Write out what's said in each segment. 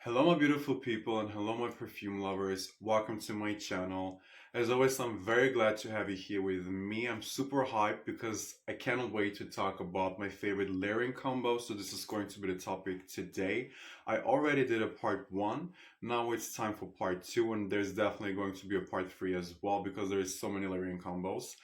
Hello, my beautiful people, and hello, my perfume lovers. Welcome to my channel. As always, I'm very glad to have you here with me. I'm super hyped because I cannot wait to talk about my favorite layering combo. So, this is going to be the topic today. I already did a part one. Now it's time for part two, and there's definitely going to be a part three as well because there is so many layering combos.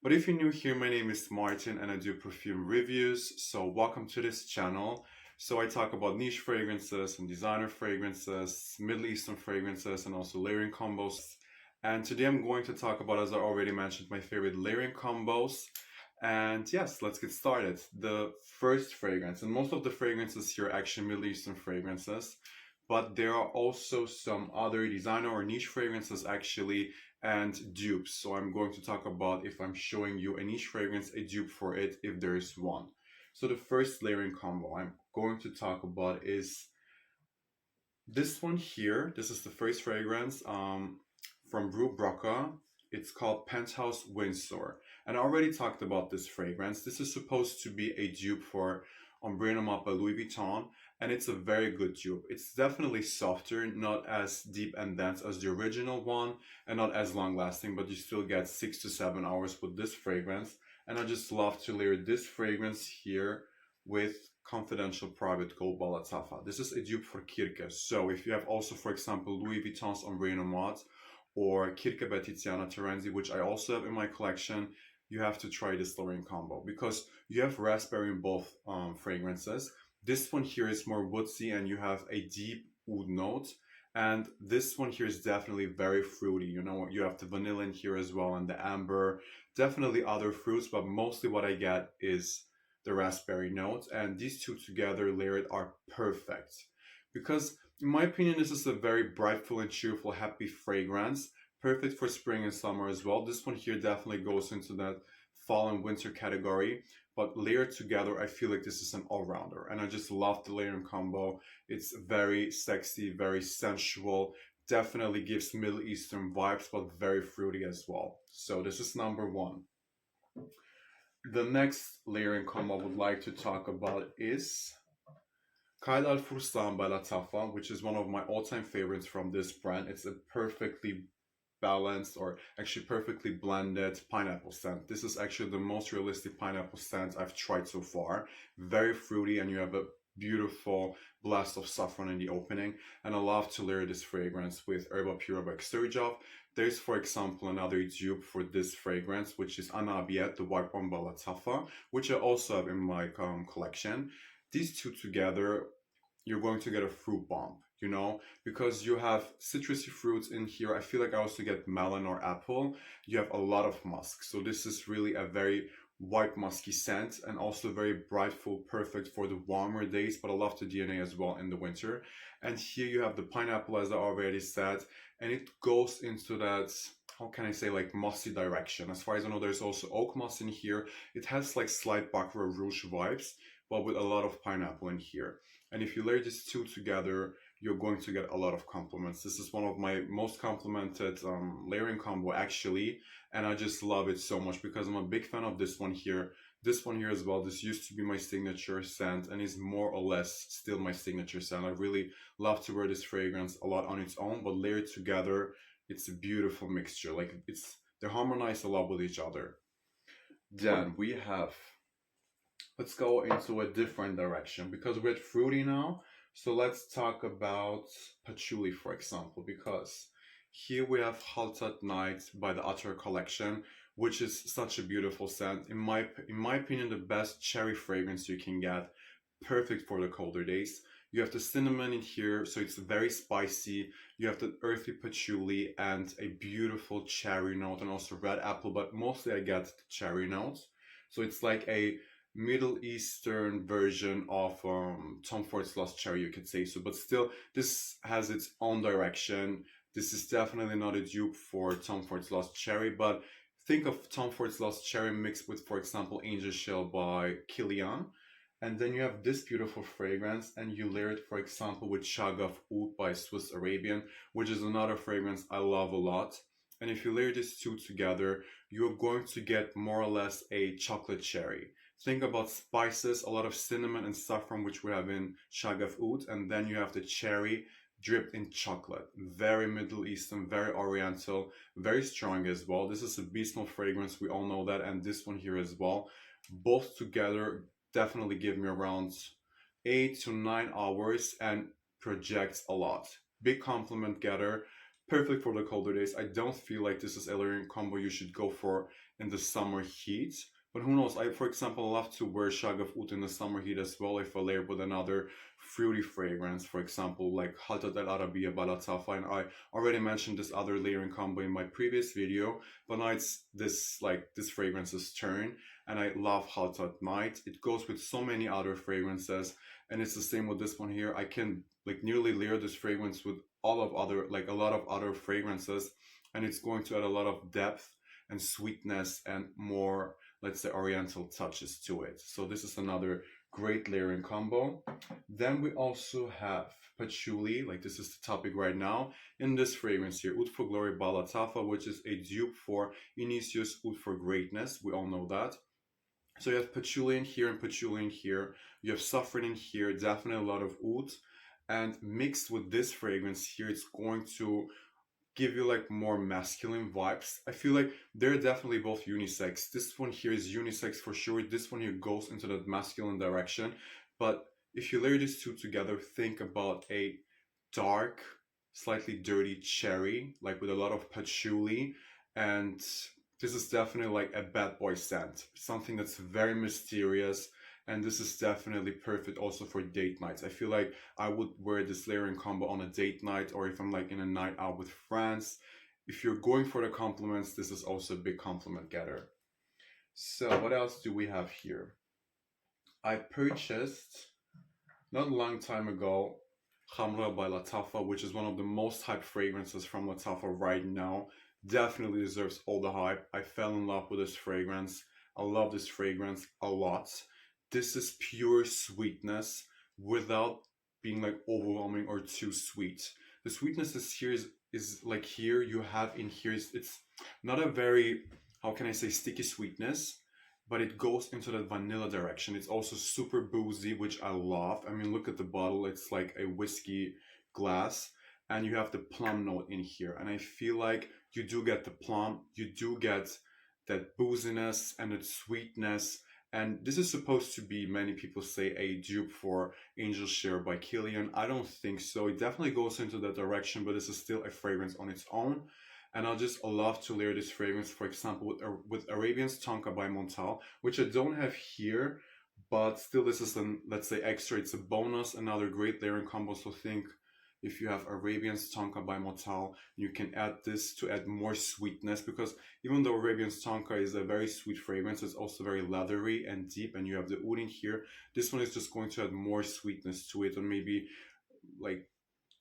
But if you're new here, my name is Martin and I do perfume reviews. So welcome to this channel. So I talk about niche fragrances and designer fragrances, Middle Eastern fragrances, and also layering combos. And today I'm going to talk about, as I already mentioned, my favorite layering combos. And yes, let's get started. The first fragrance, and most of the fragrances here are actually Middle Eastern fragrances, but there are also some other designer or niche fragrances actually and dupes. So I'm going to talk about if I'm showing you a niche fragrance, a dupe for it, if there is one. So the first layering combo I'm going to talk about is this one here. This is the first fragrance from Rue Brocca. It's called Penthouse Windsor. And I already talked about this fragrance. This is supposed to be a dupe for Ombre Noir by Louis Vuitton, and it's a very good dupe. It's definitely softer, not as deep and dense as the original one, and not as long lasting, but you still get 6 to 7 hours with this fragrance. And I just love to layer this fragrance here with Confidential Private Gold Balatafa. This is a dupe for Kirke. So if you have also, for example, Louis Vuitton's Ombre Noir or Kirke by Tiziana Terenzi, which I also have in my collection, you have to try this layering combo because you have raspberry in both fragrances. This one here is more woodsy and you have a deep oud note. And this one here is definitely very fruity. You know, you have the vanilla in here as well and the amber, definitely other fruits, but mostly what I get is the raspberry notes. And these two together layered are perfect because in my opinion, this is a very brightful and cheerful, happy fragrance. Perfect for spring and summer as well. This one here definitely goes into that fall and winter category. But layered together, I feel like this is an all-rounder. And I just love the layering combo. It's very sexy, very sensual. Definitely gives Middle Eastern vibes, but very fruity as well. So this is number one. The next layering combo I would like to talk about is Kyle Al Fursan by Latafa, which is one of my all-time favorites from this brand. It's a perfectly balanced or actually perfectly blended pineapple scent. This is actually the most realistic pineapple scent I've tried so far. Very fruity and you have a beautiful blast of saffron in the opening. And I love to layer this fragrance with Herba Pura by Xerjoff. There's, for example, another dupe for this fragrance, which is Anna Abiet, the White One by Latafa, which I also have in my collection. These two together, you're going to get a fruit bomb, you know, because you have citrusy fruits in here. I feel like I also get melon or apple. You have a lot of musk. So this is really a very white musky scent and also very brightful, perfect for the warmer days, but I love the DNA as well in the winter. And here you have the pineapple, as I already said, and it goes into that, how can I say, like mossy direction. As far as I know, there's also oak moss in here. It has like slight Baccarat Rouge vibes, but with a lot of pineapple in here. And if you layer these two together, you're going to get a lot of compliments. This is one of my most complimented layering combo actually, and I just love it so much because I'm a big fan of this one here. This one here as well, this used to be my signature scent and is more or less still my signature scent. I really love to wear this fragrance a lot on its own, but layered together, it's a beautiful mixture. Like they harmonize a lot with each other. Then we have, let's go into a different direction because we're at fruity now. So let's talk about patchouli, for example, because here we have Haltat Night by the Utter Collection, which is such a beautiful scent. In my opinion, the best cherry fragrance you can get, perfect for the colder days. You have the cinnamon in here, so it's very spicy. You have the earthy patchouli and a beautiful cherry note and also red apple, but mostly I get the cherry notes. So it's like a Middle Eastern version of Tom Ford's Lost Cherry, you could say so, but still, this has its own direction. This is definitely not a dupe for Tom Ford's Lost Cherry, but think of Tom Ford's Lost Cherry mixed with, for example, Angel Shell by Kilian. And then you have this beautiful fragrance, and you layer it, for example, with Shagaf Oud by Swiss Arabian, which is another fragrance I love a lot. And if you layer these two together, you're going to get more or less a chocolate cherry. Think about spices, a lot of cinnamon and saffron, which we have in Shagaf Oud, and then you have the cherry dripped in chocolate. Very Middle Eastern, very Oriental, very strong as well. This is a beast mode fragrance, we all know that, and this one here as well. Both together definitely give me around 8 to 9 hours and projects a lot. Big compliment getter, perfect for the colder days. I don't feel like this is a layering combo you should go for in the summer heat. But who knows? I, for example, love to wear Shagaf Oud in the summer heat as well if I layer with another fruity fragrance, for example, like Haltat El Arabiya Balatafa. And I already mentioned this other layering combo in my previous video, but now it's this fragrance's turn. And I love Haltat Night. It goes with so many other fragrances, and it's the same with this one here. I can like nearly layer this fragrance with all of other, like a lot of other fragrances, and it's going to add a lot of depth and sweetness and more, let's say, oriental touches to it. So this is another great layering combo. Then we also have patchouli, like this is the topic right now, in this fragrance here, Oud for Glory Balatafa, which is a dupe for Initius Oud for Greatness. We all know that. So you have patchouli in here and patchouli in here. You have saffron in here, definitely a lot of oud. And mixed with this fragrance here, it's going to give you like more masculine vibes. I feel like they're definitely both unisex. This one here is unisex for sure. This one here goes into that masculine direction. But if you layer these two together, think about a dark, slightly dirty cherry, like with a lot of patchouli. And this is definitely like a bad boy scent, something that's very mysterious. And this is definitely perfect also for date nights. I feel like I would wear this layering combo on a date night, or if I'm like in a night out with friends. If you're going for the compliments, this is also a big compliment getter. So what else do we have here? I purchased not a long time ago Khamra by Latafa, which is one of the most hyped fragrances from Latafa right now. Definitely deserves all the hype. I fell in love with this fragrance. I love this fragrance a lot. This is pure sweetness without being like overwhelming or too sweet. The sweetness is like here you have in here. It's not a very, how can I say, sticky sweetness, but it goes into that vanilla direction. It's also super boozy, which I love. I mean, look at the bottle. It's like a whiskey glass, and you have the plum note in here. And I feel like you do get the plum, you do get that booziness and that sweetness. And this is supposed to be, many people say, a dupe for Angel Share by Killian. I don't think so. It definitely goes into that direction, but this is still a fragrance on its own. And I'll just love to layer this fragrance, for example, with Arabian's Tonka by Montal, which I don't have here, but still this is an, let's say, extra. It's a bonus, another great layering combo. So think if you have Arabian's Tonka by Motal, you can add this to add more sweetness, because even though Arabian's Tonka is a very sweet fragrance, it's also very leathery and deep, and you have the oud in here. This one is just going to add more sweetness to it, and maybe like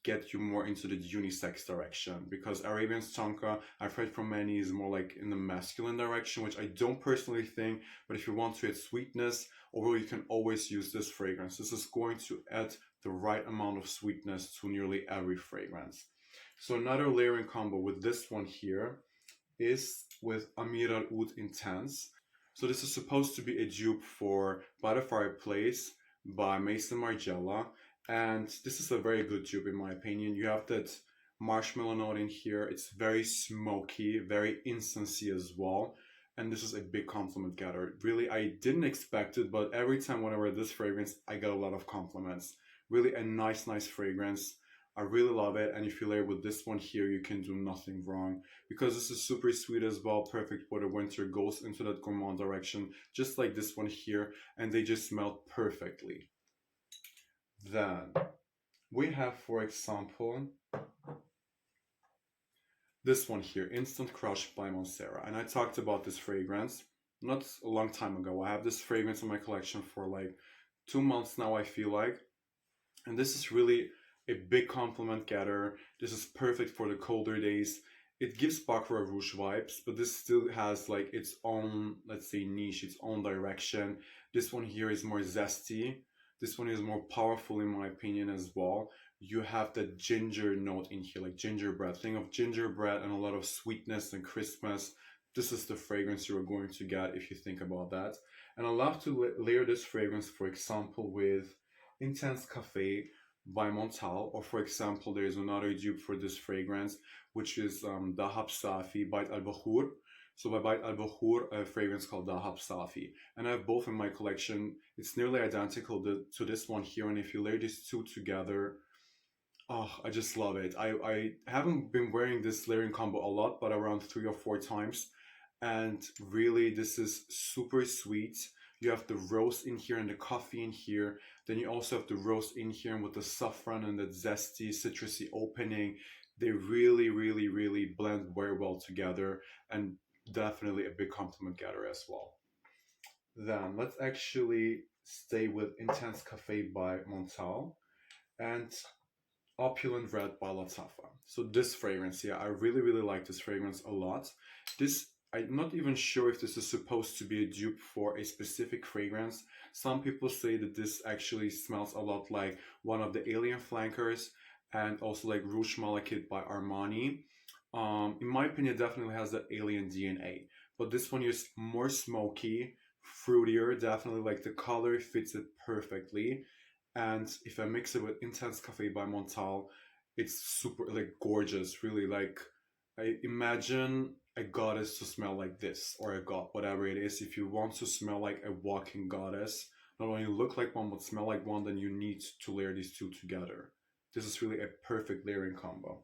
get you more into the unisex direction, because Arabian's Tonka, I've heard from many, is more like in the masculine direction, which I don't personally think. But if you want to add sweetness, overall, you can always use this fragrance. This is going to add the right amount of sweetness to nearly every fragrance. So another layering combo with this one here is with Amir Al Oud Intense. So this is supposed to be a dupe for By the Fireplace by Mason Margiela. And this is a very good dupe in my opinion. You have that marshmallow note in here. It's very smoky, very incensey as well. And this is a big compliment getter. Really, I didn't expect it, but every time when I wear this fragrance, I get a lot of compliments. Really a nice fragrance. I really love it. And if you layer with this one here, you can do nothing wrong, because this is super sweet as well, perfect for the winter, goes into that gourmand direction, just like this one here, and they just smell perfectly. Then we have, for example, this one here, Instant Crush by Montserrat. And I talked about this fragrance not a long time ago. I have this fragrance in my collection for like 2 months now, I feel like. And this is really a big compliment getter. This is perfect for the colder days. It gives Baccarat Rouge vibes, but this still has like its own, let's say, niche, its own direction. This one here is more zesty. This one is more powerful in my opinion as well. You have the ginger note in here, like gingerbread. Think of gingerbread and a lot of sweetness and crispness. This is the fragrance you're going to get if you think about that. And I love to layer this fragrance, for example, with Intense Cafe by Montal, or for example, there's another dupe for this fragrance, which is Dahab Safi by Al Bahur. So by Al Bahur, a fragrance called Dahab Safi. And I have both in my collection. It's nearly identical to this one here. And if you layer these two together, oh, I just love it. I haven't been wearing this layering combo a lot, but around 3 or 4 times. And really, this is super sweet. You have the rose in here and the coffee in here. Then you also have the rose in here with the saffron and the zesty, citrusy opening. They really, really, really blend very well together, and definitely a big compliment getter as well. Then let's actually stay with Intense Cafe by Montal and Opulent Red by Latafa. So this fragrance, yeah, I really, really like this fragrance a lot. This, I'm not even sure if this is supposed to be a dupe for a specific fragrance. Some people say that this actually smells a lot like one of the Alien flankers and also like Rouge Malakit by Armani. In my opinion, it definitely has that Alien DNA. But this one is more smoky, fruitier, definitely like the color fits it perfectly. And if I mix it with Intense Cafe by Montal, it's super like gorgeous. Really, like I imagine a goddess to smell like this, or a god, whatever it is. If you want to smell like a walking goddess, not only look like one but smell like one, then you need to layer these two together. This is really a perfect layering combo.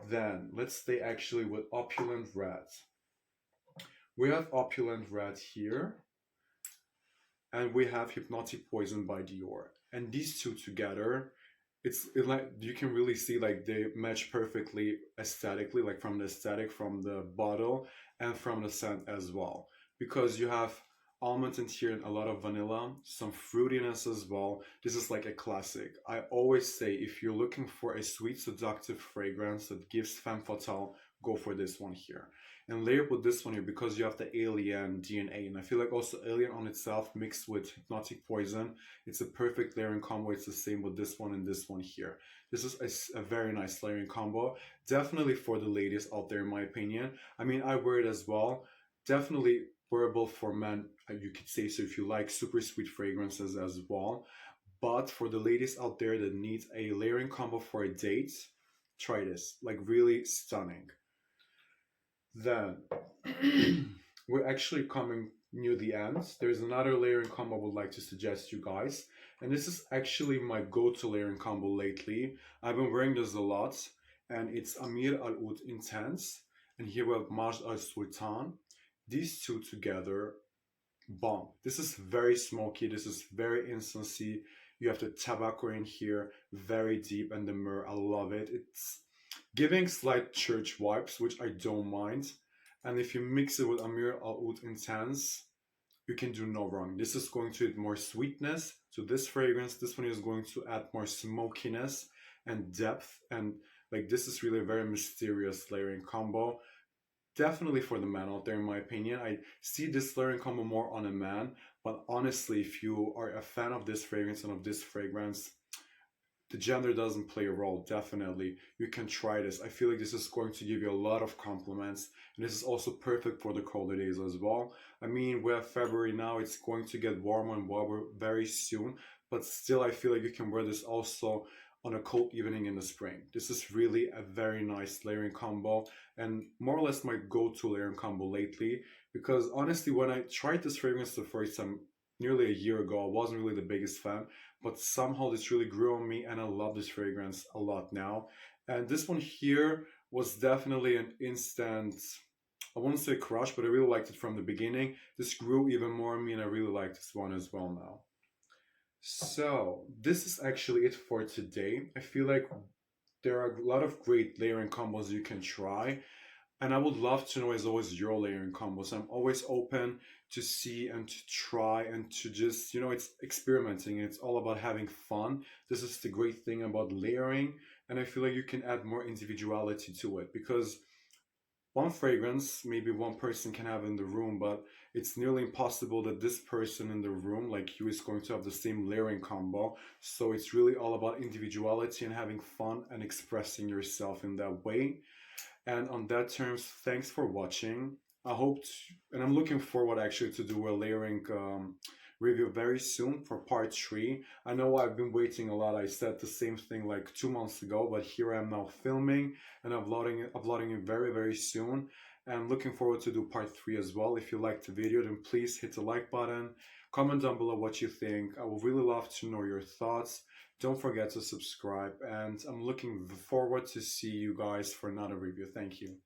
Then let's stay actually with Opulent Red. We have Opulent Red here, and we have Hypnotic Poison by Dior. And these two together, like you can really see like they match perfectly aesthetically, like from the aesthetic, from the bottle, and from the scent as well. Because you have almond in here and a lot of vanilla, some fruitiness as well. This is like a classic. I always say if you're looking for a sweet, seductive fragrance that gives femme fatale, go for this one here. And layer with this one here because you have the Alien DNA, and I feel like also Alien on itself mixed with Hypnotic Poison, it's a perfect layering combo. It's the same with this one and this one here. This is a very nice layering combo, definitely for the ladies out there in my opinion. I mean, I wear it as well, definitely wearable for men, you could say, so if you like super sweet fragrances as well. But for the ladies out there that need a layering combo for a date, try this, like really stunning. Then we're actually coming near the end. There's another layering combo I would like to suggest you guys. And this is actually my go-to layering combo lately. I've been wearing this a lot. And it's Amir Al Oud Intense. And here we have Majd Al Sultan. These two together, bomb. This is very smoky. This is very incense-y. You have the tobacco in here, very deep, and the myrrh. I love it. It's giving slight church vibes, which I don't mind. And if you mix it with Amir Al Oud Intense, you can do no wrong. This is going to add more sweetness to this fragrance. This one is going to add more smokiness and depth. And like this is really a very mysterious layering combo. Definitely for the man out there, in my opinion. I see this layering combo more on a man. But honestly, if you are a fan of this fragrance and of this fragrance, the gender doesn't play a role. Definitely you can try this. I feel like this is going to give you a lot of compliments, and this is also perfect for the colder days as well. I mean, we have February now, it's going to get warmer and warmer very soon, but still I feel like you can wear this also on a cold evening in the spring. This is really a very nice layering combo, and more or less my go-to layering combo lately, because honestly when I tried this fragrance the first time nearly a year ago, I wasn't really the biggest fan, but somehow this really grew on me and I love this fragrance a lot now. And this one here was definitely an instant, I wouldn't say crush, but I really liked it from the beginning. This grew even more on me and I really like this one as well now. So this is actually it for today. I feel like there are a lot of great layering combos you can try. And I would love to know, as always, your layering combos. I'm always open to see and to try and to just, it's experimenting. It's all about having fun. This is the great thing about layering. And I feel like you can add more individuality to it because one fragrance, maybe one person can have in the room, but it's nearly impossible that this person in the room, like you, is going to have the same layering combo. So it's really all about individuality and having fun and expressing yourself in that way. And on that terms, thanks for watching. I hope, and I'm looking forward actually to do a layering review very soon for part three. I know I've been waiting a lot. I said the same thing like 2 months ago, but here I am now filming and uploading it very soon. And looking forward to do part three as well. If you liked the video, then please hit the like button. Comment down below what you think. I would really love to know your thoughts. Don't forget to subscribe, and I'm looking forward to see you guys for another review. Thank you.